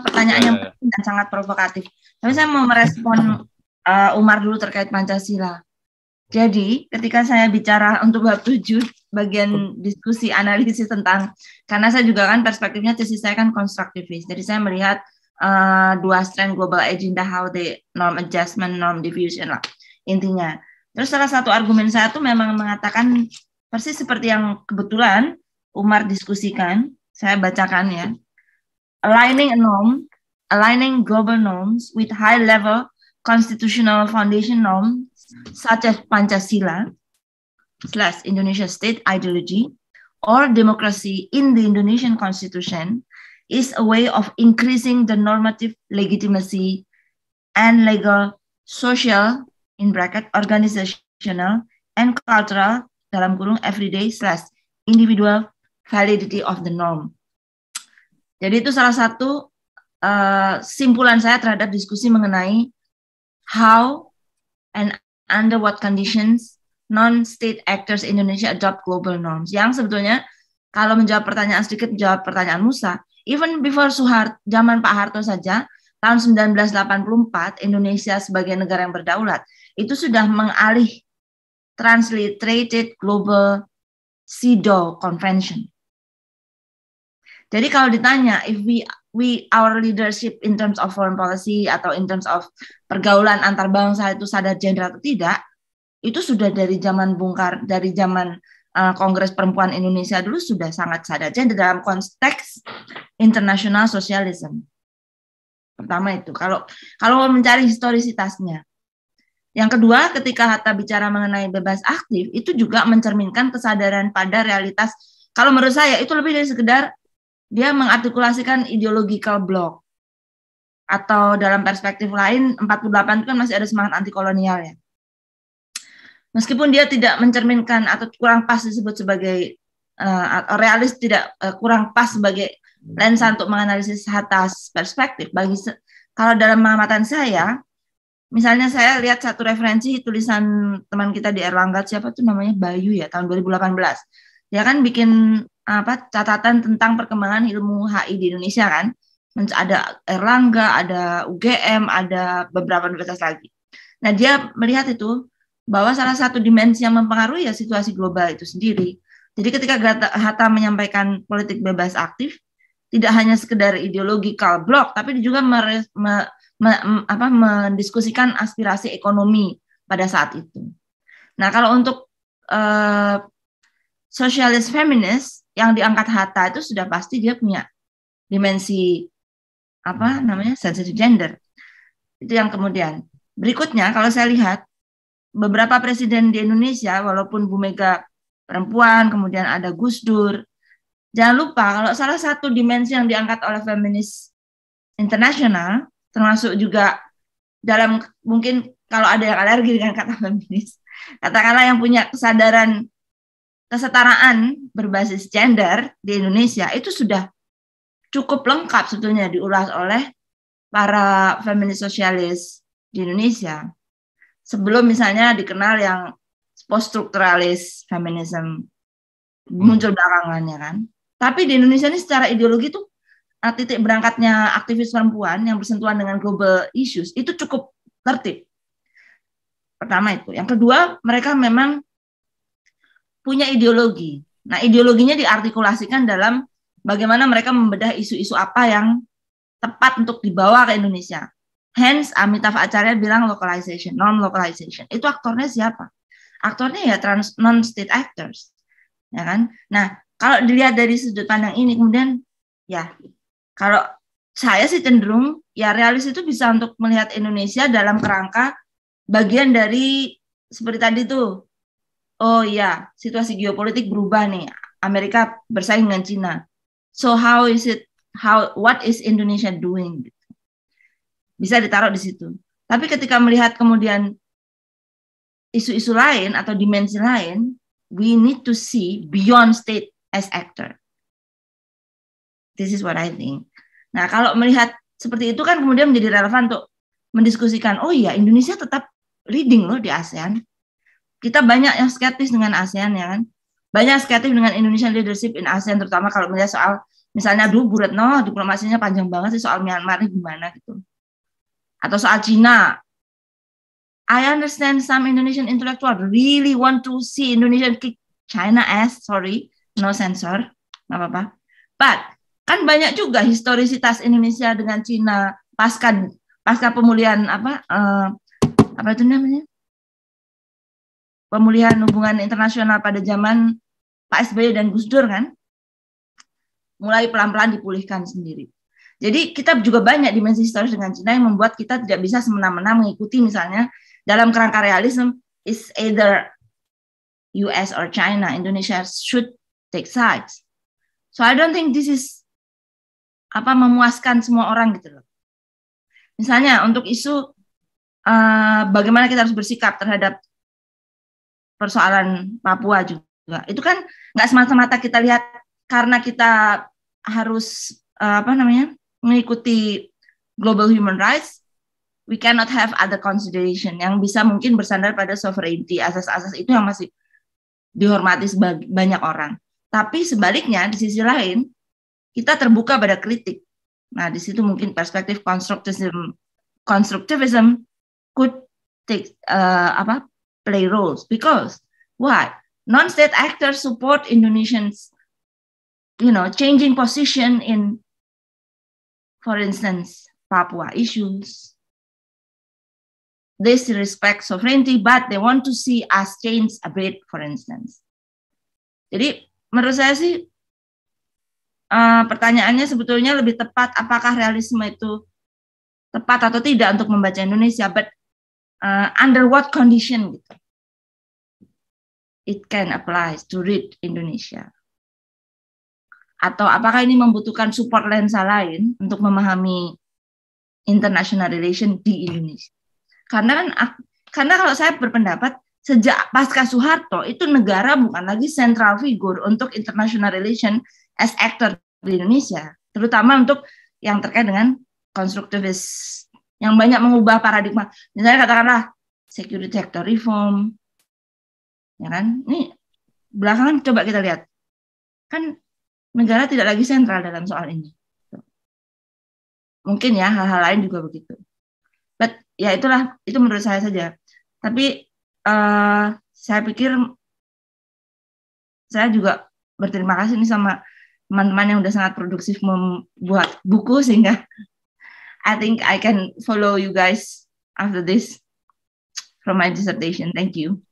pertanyaan yang penting dan sangat provokatif. Tapi saya mau merespon Umar dulu terkait Pancasila. Jadi, ketika saya bicara untuk bab 7, bagian diskusi analisis tentang, karena saya juga kan perspektifnya tesis saya kan konstruktivis. Jadi saya melihat dua strand global agenda, how the norm adjustment, norm diffusion lah intinya. Terus salah satu argumen saya tuh memang mengatakan persis seperti yang kebetulan Umar diskusikan, saya bacakan ya. Aligning global norms with high-level constitutional foundation norms such as Pancasila / Indonesia state ideology or democracy in the Indonesian constitution is a way of increasing the normative legitimacy and legal, social, in bracket, organizational, and cultural, dalam kurung everyday / individual validity of the norm. Jadi itu salah satu simpulan saya terhadap diskusi mengenai how and under what conditions non-state actors Indonesia adopt global norms. Yang sebetulnya kalau menjawab pertanyaan sedikit, menjawab pertanyaan Musa, even before zaman Pak Harto saja, tahun 1984, Indonesia sebagai negara yang berdaulat, itu sudah mengalih Transliterated Global CEDAW Convention. Jadi kalau ditanya, if our leadership in terms of foreign policy atau in terms of pergaulan antar bangsa itu sadar gender atau tidak, itu sudah dari zaman dari zaman Kongres Perempuan Indonesia dulu sudah sangat sadar gender dalam konteks international socialism. Pertama itu, kalau mencari historisitasnya. Yang kedua, ketika Hatta bicara mengenai bebas aktif, itu juga mencerminkan kesadaran pada realitas. Kalau menurut saya itu lebih dari sekedar dia mengartikulasikan ideological block. Atau dalam perspektif lain, 48 itu kan masih ada semangat anti kolonial ya. Meskipun dia tidak mencerminkan atau kurang pas disebut sebagai realis, tidak kurang pas sebagai lensa untuk menganalisis atas perspektif. Kalau dalam pengamatan saya, misalnya saya lihat satu referensi tulisan teman kita di Erlangga, siapa tuh namanya, Bayu ya, tahun 2018. Dia kan bikin catatan tentang perkembangan ilmu HI di Indonesia kan. Ada Erlangga, ada UGM, ada beberapa universitas lagi. Nah, dia melihat itu bahwa salah satu dimensi yang mempengaruhi ya situasi global itu sendiri. Jadi ketika Hatta menyampaikan politik bebas aktif, tidak hanya sekedar ideological block, tapi juga mendiskusikan aspirasi ekonomi pada saat itu. Nah, kalau untuk socialist feminist yang diangkat Hatta itu sudah pasti dia punya dimensi sensitive gender. Itu yang kemudian. Berikutnya kalau saya lihat beberapa presiden di Indonesia, walaupun Bu Mega perempuan, kemudian ada Gus Dur, jangan lupa kalau salah satu dimensi yang diangkat oleh feminis internasional, termasuk juga dalam mungkin kalau ada yang alergi dengan kata feminis, katakanlah yang punya kesadaran kesetaraan berbasis gender di Indonesia, itu sudah cukup lengkap sebetulnya diulas oleh para feminis sosialis di Indonesia. Sebelum misalnya dikenal yang post-strukturalis feminism muncul belakangannya kan. Tapi di Indonesia ini secara ideologi tuh titik berangkatnya aktivis perempuan yang bersentuhan dengan global issues itu cukup tertib. Pertama itu. Yang kedua, mereka memang punya ideologi. Nah, ideologinya diartikulasikan dalam bagaimana mereka membedah isu-isu apa yang tepat untuk dibawa ke Indonesia. Hence, Amitav Acharya bilang localization, non-localization. Itu aktornya siapa? Aktornya ya non-state actors. Ya kan? Nah, kalau dilihat dari sudut pandang ini, kemudian ya, kalau saya sih cenderung, ya realis itu bisa untuk melihat Indonesia dalam kerangka bagian dari, seperti tadi tuh, oh ya, situasi geopolitik berubah nih, Amerika bersaing dengan Cina. So what is Indonesia doing? Bisa ditaruh di situ. Tapi ketika melihat kemudian isu-isu lain atau dimensi lain, we need to see beyond state as actor. This is what I think. Nah, kalau melihat seperti itu kan kemudian menjadi relevan untuk mendiskusikan, oh iya, Indonesia tetap leading loh di ASEAN. Kita banyak yang skeptis dengan ASEAN ya kan. Banyak skeptis dengan Indonesian leadership in ASEAN, terutama kalau melihat soal Misalnya dulu Bu Retno diplomasinya panjang banget sih soal Myanmar ini gimana gitu. Atau soal Cina. I understand some Indonesian intellectual really want to see Indonesian kick China ass, sorry, no censor, nggak apa-apa. But kan banyak juga historisitas Indonesia dengan Cina pasca pemulihan apa itu namanya? Pemulihan hubungan internasional pada zaman Pak SBY dan Gus Dur kan, mulai pelan-pelan dipulihkan sendiri. Jadi kita juga banyak dimensi historis dengan Cina yang membuat kita tidak bisa semena-mena mengikuti misalnya dalam kerangka realism is either US or China. Indonesia should take sides. So I don't think this is memuaskan semua orang gitu loh. Misalnya untuk isu bagaimana kita harus bersikap terhadap persoalan Papua juga. Itu kan nggak semata-mata kita lihat karena kita harus mengikuti global human rights, we cannot have other consideration yang bisa mungkin bersandar pada sovereignty, asas-asas itu yang masih dihormati banyak orang. Tapi sebaliknya di sisi lain kita terbuka pada kritik. Nah di situ mungkin perspektif constructivism could take play roles because why non-state actors support Indonesians changing position in, for instance, Papua issues. They still respect sovereignty, but they want to see us change a bit, for instance. Jadi menurut saya sih pertanyaannya sebetulnya lebih tepat apakah realisme itu tepat atau tidak untuk membaca Indonesia, but under what condition gitu it can apply to read Indonesia. Atau apakah ini membutuhkan support lensa lain untuk memahami international relation di Indonesia? Karena kalau saya berpendapat sejak pasca Soeharto itu negara bukan lagi central figure untuk international relation as actor di Indonesia, terutama untuk yang terkait dengan konstruktivis yang banyak mengubah paradigma. Misalnya katakanlah security sector reform, ya kan? Ini belakangan coba kita lihat, kan negara tidak lagi sentral dalam soal ini. Mungkin ya hal-hal lain juga begitu. But ya itu menurut saya saja. Tapi saya pikir saya juga berterima kasih nih sama teman-teman yang udah sangat produktif membuat buku sehingga I think I can follow you guys after this from my dissertation. Thank you.